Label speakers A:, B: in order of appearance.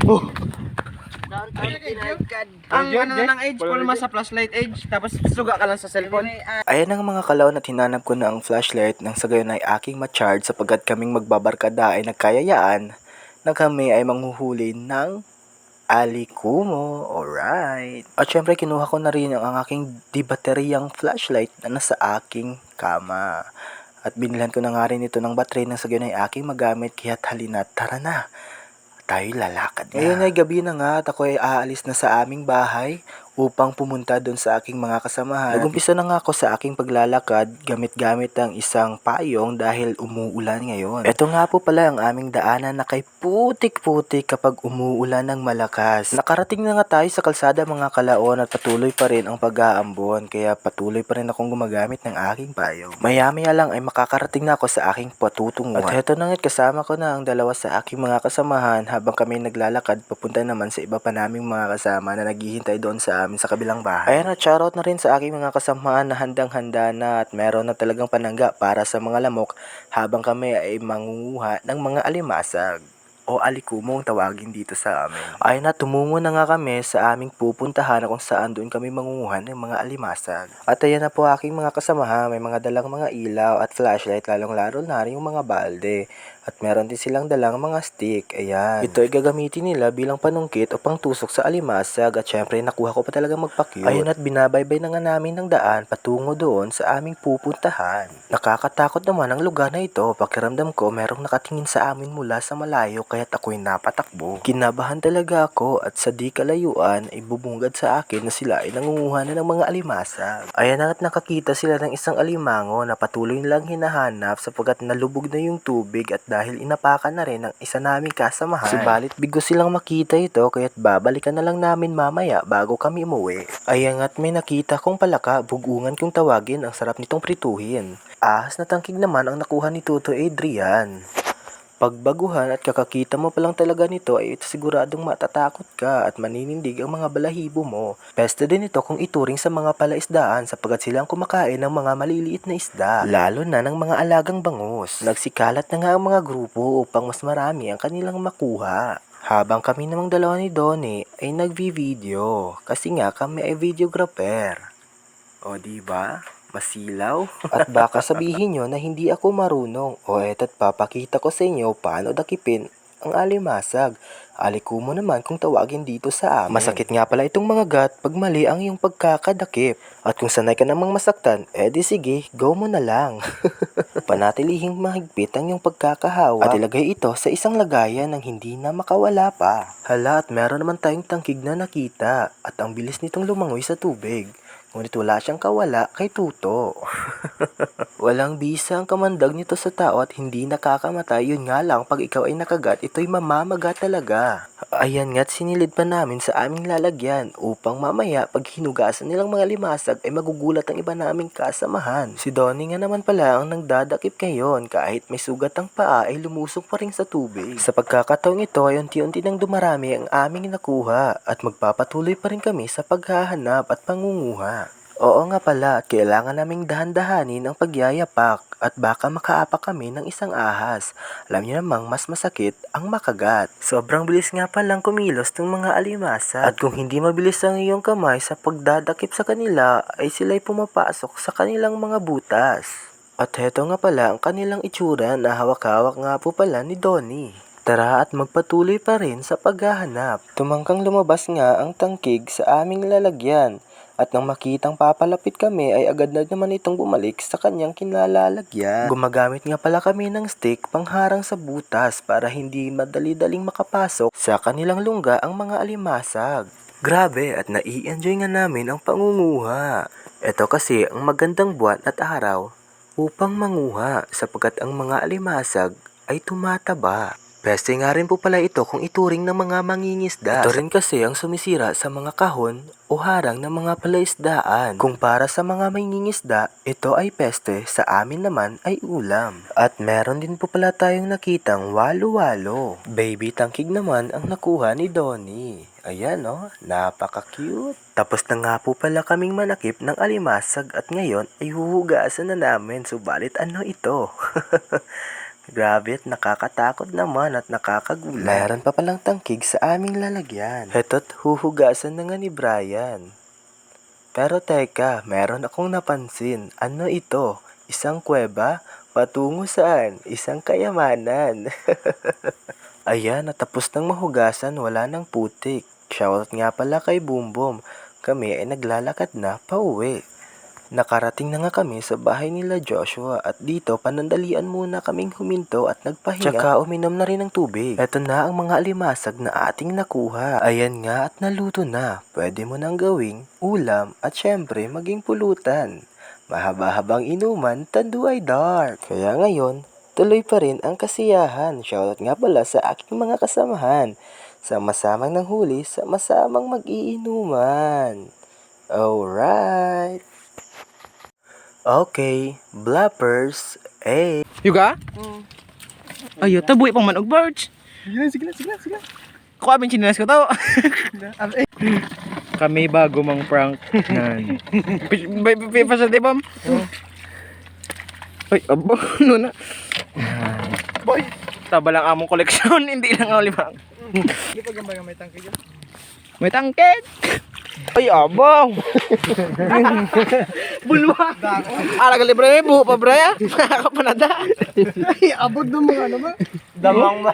A: Oh,
B: Ang ano ng age, pulma sa flashlight age, tapos suga ka lang sa cellphone.
A: ayan ang mga kalaon at hinanap ko na ang flashlight nang sa gayon ay aking ma-charge sapagkat kaming magbabarkada ay nagkayayaan na kami ay manghuhuli ng alikumo. Alright. At syempre kinuha ko na rin ang aking di bateriyang flashlight na nasa aking kama. At binilhan ko na nga rin ito ng battery nang sa gayon ay aking magamit kaya't halina tara na. Tayo lalakad na. Ngayon ay gabi na nga at ako ay aalis na sa aming bahay upang pumunta doon sa aking mga kasamahan. Nagumpisa na nga ako sa aking paglalakad gamit-gamit ang isang payong dahil umuulan ngayon. Ito nga po pala ang aming daanan na kay putik-putik kapag umuulan ng malakas. Nakarating na nga tayo sa kalsada mga kalaon at patuloy pa rin ang pag-aambon kaya patuloy pa rin akong gumagamit ng aking payong. Maya-maya lang ay makakarating na ako sa aking patutunguhan. At heto na nga't kasama ko na ang dalawa sa aking mga kasamahan habang kami naglalakad papunta naman sa iba pa naming mga kasama na naghihintay doon sa amin sa kabilang bahay. Ayan at shoutout na rin sa aking mga kasamahan na handang-handa na at meron na talagang panangga para sa mga lamok habang kami ay mangunguha ng mga alimasag o alikumong tawagin dito sa amin. Ay na, tumungo na nga kami sa aming pupuntahan na kung saan doon kami mangunguhan ng mga alimasag. At ayan na po aking mga kasamahan, may mga dalang mga ilaw at flashlight lalong-laro na rin yung mga balde. At meron din silang dalang mga stick. Ayan. Ito ay gagamitin nila bilang panungkit o pangtusok sa alimasag. At syempre nakuha ko pa talaga magpa-cute. Ayun at binabaybay na nga namin ng daan patungo doon sa aming pupuntahan. Nakakatakot naman ang lugar na ito. Pakiramdam ko merong nakatingin sa amin mula sa malayo kaya't ako'y napatakbo. Kinabahan talaga ako at sa di kalayuan ay bubungad sa akin na sila ay nangunguha na ng mga alimasag. Ayan at nakakita sila ng isang alimango na patuloy nilang hinahanap sapagkat nalubog na yung tubig at dahil inapakan na rin ng isa naming kasamahan. Subalit bigo silang makita ito kaya't babalikan na lang namin mamaya bago kami umuwi. Ayan at may nakita kong palaka, bugungan kong tawagin, ang sarap nitong prituhin. Ahas na tangkig naman ang nakuha ni Tuto Adrian. Pagbaguhan at kakakita mo pa lang talaga nito ay siguradong matatakot ka at maninindig ang mga balahibo mo. Peste din ito kung ituring sa mga palaisdaan sapagkat silang kumakain ng mga maliliit na isda, lalo na ng mga alagang bangus. Nagsikalat na nga ang mga grupo upang mas marami ang kanilang makuha. Habang kami namang dalawa ni Donnie ay nagvi-video kasi nga kami ay videographer. O diba? Masilaw? At baka sabihin nyo na hindi ako marunong. O eto't papakita ko sa inyo paano dakipin ang alimasag. Alikumo naman kung tawagin dito sa amin. Masakit nga pala itong mga gat pag mali ang iyong pagkakadakip. At kung sanay ka namang masaktan, edi sige, go mo na lang. Panatilihing mahigpit ang iyong pagkakahawa at ilagay ito sa isang lagayan ng hindi na makawala pa. Hala at meron naman tayong tangkig na nakita at ang bilis nitong lumangoy sa tubig. Ngunit wala siyang kawala kay Tuto. Walang bisa ang kamandag nito sa tao at hindi nakakamatay. Yun nga lang, pag ikaw ay nakagat, ito'y mamamagat talaga. Ayan nga't sinilid pa namin sa aming lalagyan upang mamaya pag hinugasan nilang mga limasag ay magugulat ang iba naming kasamahan. Si Donnie nga naman pala ang nagdadakip ngayon kahit may sugat ang paa ay lumusok pa rin sa tubig. Sa pagkakataong ito ay unti-unti nang dumarami ang aming nakuha at magpapatuloy pa rin kami sa paghahanap at pangunguha. Oo nga pala, kailangan naming dahan-dahanin ang pagyayapak at baka makaapak kami ng isang ahas. Alam niyo namang mas masakit ang makagat. Sobrang bilis nga palang kumilos ng mga alimasa. At kung hindi mabilis ang iyong kamay sa pagdadakip sa kanila, ay sila'y pumapasok sa kanilang mga butas. At heto nga pala ang kanilang itsura na hawak-hawak nga po pala ni Donnie. Tara at magpatuloy pa rin sa paghahanap. Tumangkang lumabas nga ang tangkig sa aming lalagyan. At nang makitang papalapit kami ay agad na naman itong bumalik sa kanyang kinalalagyan. Gumagamit nga pala kami ng stick pangharang sa butas para hindi madali-daling makapasok sa kanilang lungga ang mga alimasag. Grabe at nai-enjoy nga namin ang pangunguha. Ito kasi ang magandang buwan at araw upang manguha sapagkat ang mga alimasag ay tumataba. Peste nga rin po pala ito kung ituring ng mga mangingisda. Ito rin kasi ang sumisira sa mga kahon o harang ng mga palaisdaan. Kung para sa mga mangingisda, ito ay peste, sa amin naman ay ulam. At meron din po pala tayong nakitang walo-walo. Baby tangkig naman ang nakuha ni Donnie. Ayan o, napaka-cute. Tapos na nga po pala kaming manakip ng alimasag at ngayon ay huhugasan na namin. Subalit ano ito? Grabe at nakakatakot naman at nakakagulat. Meron pa palang tangkig sa aming lalagyan. Heto't huhugasan na nga ni Brian. Pero teka, meron akong napansin. Ano ito? Isang kuweba? Patungo saan? Isang kayamanan. Ayan, natapos ng mahugasan, wala nang putik. Shoutout nga pala kay Bumbum. Kami ay naglalakad na pauwi. Nakarating na nga kami sa bahay nila Joshua at dito panandalian muna kaming huminto at nagpahinga. Tsaka uminom na rin ng tubig. Eto na ang mga alimasag na ating nakuha. Ayan nga at naluto na. Pwede mo nang gawing ulam at syempre maging pulutan. Mahaba-habang inuman, tando ay dark. Kaya ngayon, tuloy pa rin ang kasiyahan. Shoutout nga pala sa aking mga kasamahan. Sama-samang ng huli, sama-samang mag-iinuman. Alright. Okay, blappers, eh.
B: Yuga? Ayo, tabuhi pang manog birds.
C: Sige na.
B: Ako abing chinilas ko to. Kami bago mang prank. Nan. Pasa di bam? Ay, abo, ano na?
C: Boy!
B: Taba lang among koleksyon, hindi lang ang limang.
C: Hindi pa gambay may tangke dyan.
B: May tangkit! Ay, abang! Bulwa! Alaga libre, buho pa bre, ah! Nakakapanada!
C: Ay, abot ng mga ano ba?
B: Damang ba?